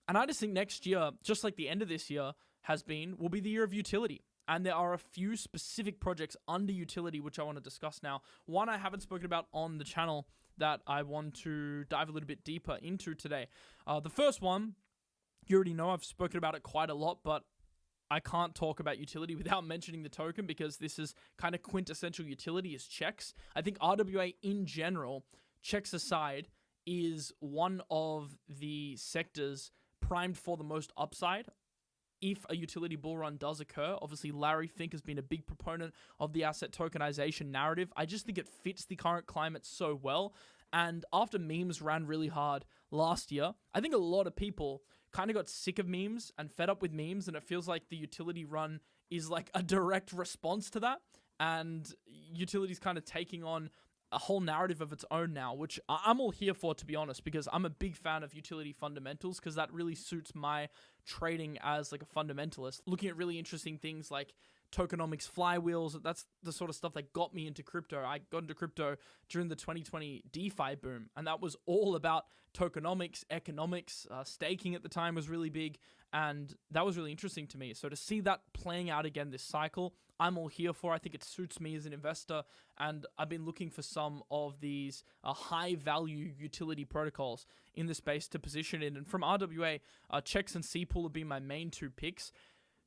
And I just think next year, just like the end of this year will be the year of utility. And there are a few specific projects under utility which I want to discuss now. One I haven't spoken about on the channel that I want to dive a little bit deeper into today. The first one, you already know I've spoken about it quite a lot, but I can't talk about utility without mentioning the token because this is kind of quintessential utility is CHEX. I think RWA in general, CHEX aside, is one of the sectors primed for the most upside if a utility bull run does occur. Obviously, Larry Fink has been a big proponent of the asset tokenization narrative. I just think it fits the current climate so well. And after memes ran really hard last year, I think a lot of people kind of got sick of memes and fed up with memes, and it feels like the utility run is like a direct response to that. And utility's kind of taking on a whole narrative of its own now, which I'm all here for, to be honest, because I'm a big fan of utility fundamentals because that really suits my trading as like a fundamentalist. Looking at really interesting things like tokenomics flywheels, that's the sort of stuff that got me into crypto. I got into crypto during the 2020 DeFi boom, and that was all about tokenomics, economics. Staking at the time was really big, and that was really interesting to me. So to see that playing out again this cycle, I'm all here for. I think it suits me as an investor, and I've been looking for some of these high-value utility protocols in the space to position in. And from RWA, CHEX and Cpool have been my main two picks.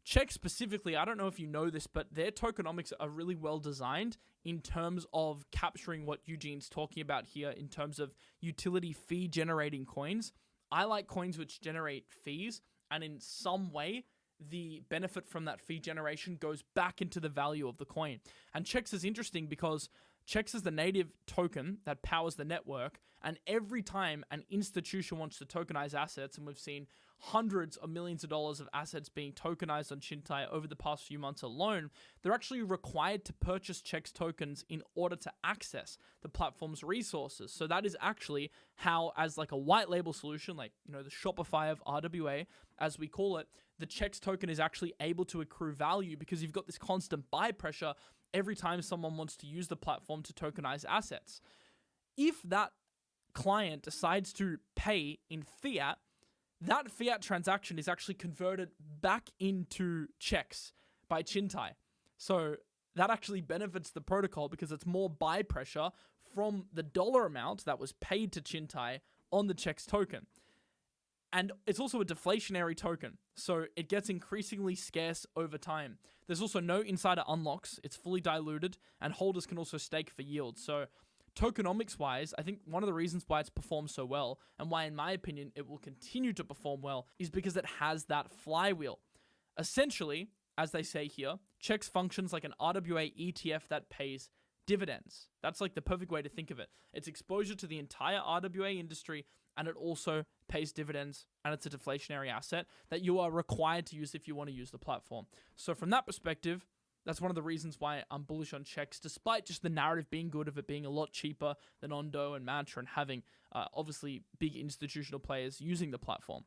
CHEX specifically, I don't know if you know this, but their tokenomics are really well designed in terms of capturing what Eugene's talking about here in terms of utility fee generating coins. I like coins which generate fees, and in some way, the benefit from that fee generation goes back into the value of the coin. And CHEX is interesting because CHEX is the native token that powers the network, and every time an institution wants to tokenize assets, and we've seen hundreds of millions of dollars of assets being tokenized on Shintai over the past few months alone, they're actually required to purchase CHEX tokens in order to access the platform's resources. So that is actually how, as like a white label solution, like, you know, the Shopify of RWA, as we call it, the CHEX token is actually able to accrue value because you've got this constant buy pressure every time someone wants to use the platform to tokenize assets. If that client decides to pay in fiat, that fiat transaction is actually converted back into CHEX by Chintai. So that actually benefits the protocol because it's more buy pressure from the dollar amount that was paid to Chintai on the CHEX token. And it's also a deflationary token, so it gets increasingly scarce over time. There's also no insider unlocks, it's fully diluted, and holders can also stake for yield. So tokenomics-wise, I think one of the reasons why it's performed so well, and why, in my opinion, it will continue to perform well, is because it has that flywheel. Essentially, as they say here, CHEX functions like an RWA ETF that pays dividends. That's like the perfect way to think of it. It's exposure to the entire RWA industry, and it also pays dividends, and it's a deflationary asset that you are required to use if you want to use the platform. So from that perspective, that's one of the reasons why I'm bullish on CHEX, despite just the narrative being good of it being a lot cheaper than Ondo and Mantra and having obviously big institutional players using the platform.